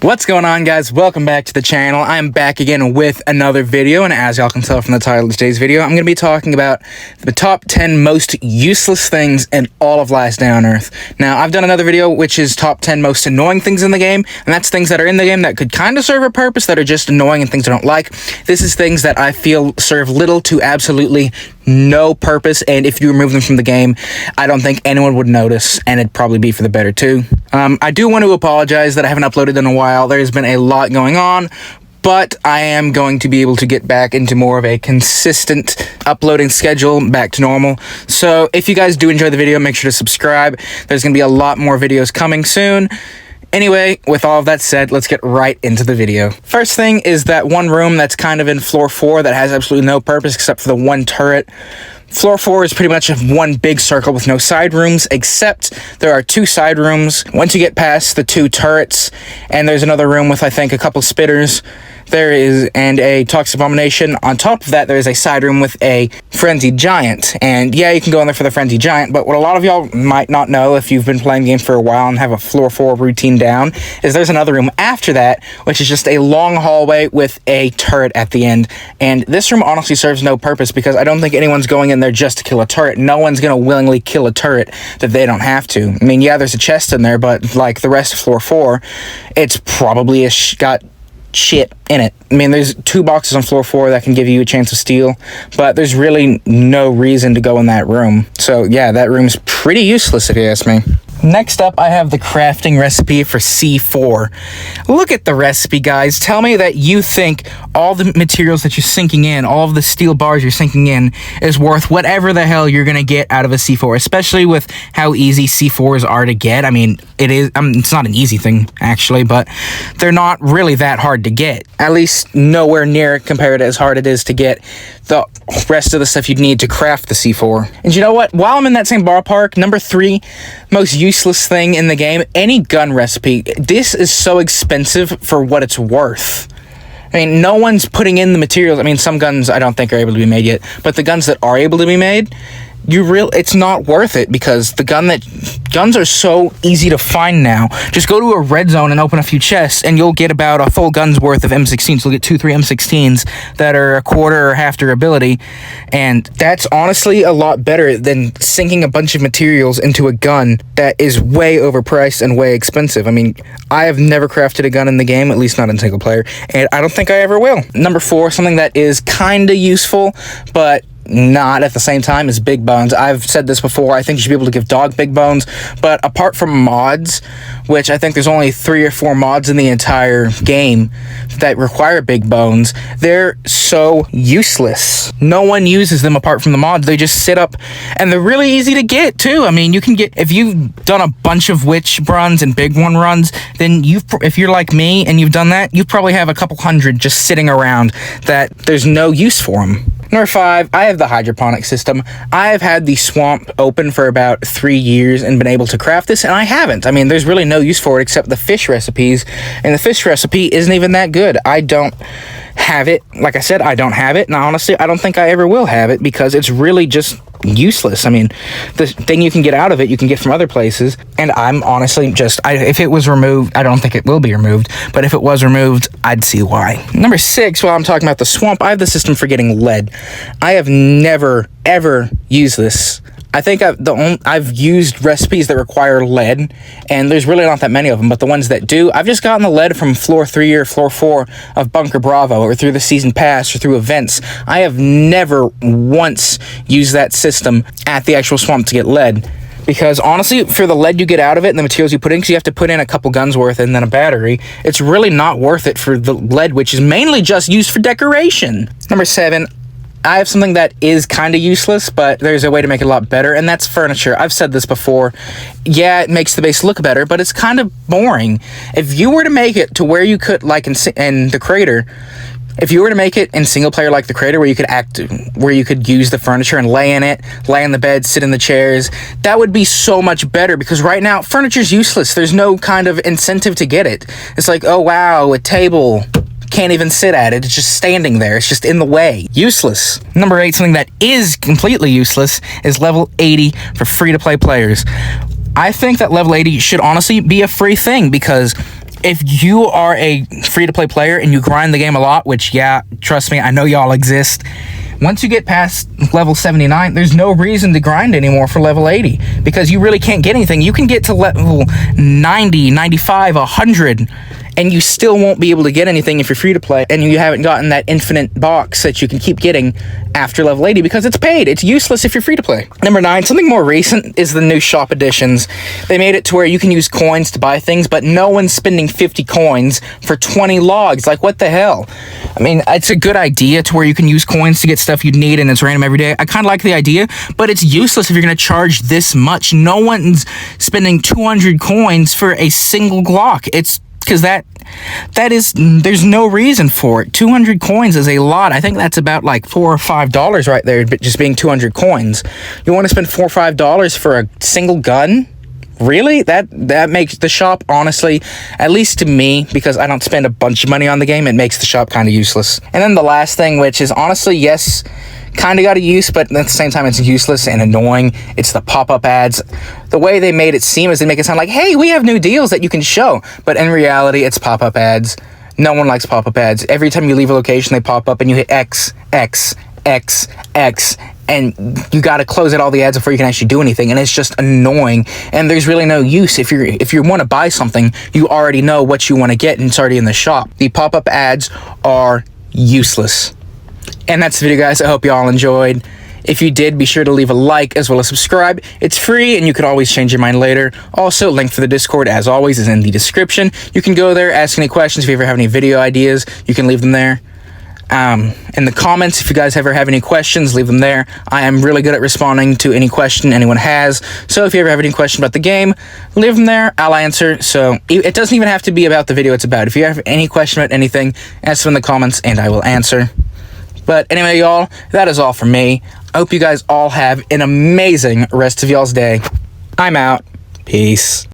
What's going on, guys? Welcome back to the channel. I'm back again with another video, and as y'all can tell from the title of today's video, I'm going to be talking about the top 10 most useless things in all of Last Day on Earth. Now, I've done another video which is top 10 most annoying things in the game, and that's things that are in the game that could kind of serve a purpose, that are just annoying and things I don't like. This is things that I feel serve little to absolutely no purpose, and if you remove them from the game, I don't think anyone would notice, and it'd probably be for the better too. I do want to apologize that I haven't uploaded in a while. There's been a lot going on, but I am going to be able to get back into more of a consistent uploading schedule, back to normal. So if you guys do enjoy the video, make sure to subscribe. There's going to be a lot more videos coming soon. Anyway, with all of that said, let's get right into the video. First thing is that one room that's kind of in floor 4 that has absolutely no purpose except for the one turret. Floor 4 is pretty much one big circle with no side rooms, except there are 2 side rooms. Once you get past the 2 turrets, and there's another room with, I think, a couple spitters, and a toxic abomination. On top of that, there is a side room with a frenzied giant. And yeah, you can go in there for the frenzied giant, but what a lot of y'all might not know if you've been playing the game for a while and have a floor 4 routine down, is there's another room after that, which is just a long hallway with a turret at the end. And this room honestly serves no purpose because I don't think anyone's going in there just to kill a turret. No one's going to willingly kill a turret that they don't have to. I mean, yeah, there's a chest in there, but like the rest of floor 4, it's probably got shit in it. I mean, there's 2 boxes on floor 4 that can give you a chance to steal, but there's really no reason to go in that room. So yeah, that room's pretty useless if you ask me. Next up, I have the crafting recipe for C4. Look at the recipe, guys. Tell me that you think all the materials that you're sinking in, all of the steel bars you're sinking in, is worth whatever the hell you're going to get out of a C4, especially with how easy C4s are to get. I mean, it's not an easy thing, actually, but they're not really that hard to get. At least nowhere near compared to as hard it is to get the rest of the stuff you'd need to craft the C4. And you know what? While I'm in that same ballpark, number 3 most useless thing in the game, any gun recipe. This is so expensive for what it's worth. I mean, no one's putting in the materials. I mean, some guns I don't think are able to be made yet, but the guns that are able to be made, it's not worth it because guns are so easy to find now. Just go to a red zone and open a few chests and you'll get about a full gun's worth of M16s. You'll get 2-3 M16s that are a quarter or half durability, and that's honestly a lot better than sinking a bunch of materials into a gun that is way overpriced and way expensive. I mean, I have never crafted a gun in the game, at least not in single player, and I don't think I ever will. Number 4, something that is kind of useful, but not at the same time, is big bones. I've said this before, I think you should be able to give dog big bones, but apart from mods, which I think there's only 3 or 4 mods in the entire game that require big bones, they're so useless. No one uses them apart from the mods. They just sit up, and they're really easy to get too. I mean, you can get, if you've done a bunch of witch runs and big one runs, then if you're like me and you've done that, you probably have a couple hundred just sitting around that there's no use for them. Number 5, I have the hydroponic system. I have had the swamp open for about 3 years and been able to craft this, and I haven't. I mean, there's really no use for it except the fish recipes, and the fish recipe isn't even that good. I don't have it. Like I said, I don't have it, and honestly, I don't think I ever will have it because it's really just useless. I mean, the thing you can get out of it, you can get from other places, and I'm honestly if it was removed, I don't think it will be removed, but if it was removed, I'd see why. Number 6, while I'm talking about the swamp, I have the system for getting lead. I have never, ever used this. I think I've used recipes that require lead, and there's really not that many of them, but the ones that do, I've just gotten the lead from floor 3 or floor 4 of Bunker Bravo, or through the season pass, or through events. I have never once used that system at the actual swamp to get lead, because honestly, for the lead you get out of it and the materials you put in, because you have to put in a couple guns worth and then a battery, it's really not worth it for the lead, which is mainly just used for decoration. Number 7, I have something that is kind of useless, but there's a way to make it a lot better, and that's furniture. I've said this before. Yeah, it makes the base look better, but it's kind of boring. If you were to make it to where you could, like in the crater, if you were to make it in single player like the crater, where you could use the furniture and lay in it, lay in the bed, sit in the chairs, that would be so much better, because right now furniture's useless. There's no kind of incentive to get it. It's like, oh wow, a table. Can't even sit at it. It's just standing there. It's just in the way. Useless. Number 8, something that is completely useless, is level 80 for free-to-play players. I think that level 80 should honestly be a free thing, because if you are a free-to-play player and you grind the game a lot, which, yeah, trust me, I know y'all exist, once you get past level 79, there's no reason to grind anymore for level 80, because you really can't get anything. You can get to level 90, 95, 100, and you still won't be able to get anything if you're free to play, and you haven't gotten that infinite box that you can keep getting after level 80, because it's paid. It's useless if you're free to play. Number 9, something more recent is the new shop editions. They made it to where you can use coins to buy things, but no one's spending 50 coins for 20 logs. Like, what the hell? I mean, it's a good idea to where you can use coins to get stuff you need and it's random every day. I kind of like the idea, but it's useless if you're going to charge this much. No one's spending 200 coins for a single Glock. It's because there's no reason for it. 200 coins is a lot. I think that's about like $4 or $5 right there, but just being 200 coins. You want to spend $4 or $5 for a single gun? Really? That makes the shop, honestly, at least to me, because I don't spend a bunch of money on the game, it makes the shop kind of useless. And then the last thing, which is honestly, yes, kind of got a use, but at the same time it's useless and annoying. It's the pop-up ads. The way they made it seem is they make it sound like, hey, we have new deals that you can show, but in reality it's pop-up ads. No one likes pop-up ads. Every time you leave a location, they pop up and you hit X, X, X, X, and you got to close out all the ads before you can actually do anything, and it's just annoying, and there's really no use. If you want to buy something, you already know what you want to get and it's already in the shop. The pop-up ads are useless. And that's the video, guys. I hope you all enjoyed. If you did, be sure to leave a like as well as subscribe. It's free and you can always change your mind later. Also, link for the Discord, as always, is in the description. You can go there, ask any questions. If you ever have any video ideas, you can leave them there. In the comments, if you guys ever have any questions, leave them there. I am really good at responding to any question anyone has. So if you ever have any question about the game, leave them there. I'll answer. So it doesn't even have to be about the video it's about. If you have any question about anything, ask them in the comments and I will answer. But anyway, y'all, that is all from me. I hope you guys all have an amazing rest of y'all's day. I'm out. Peace.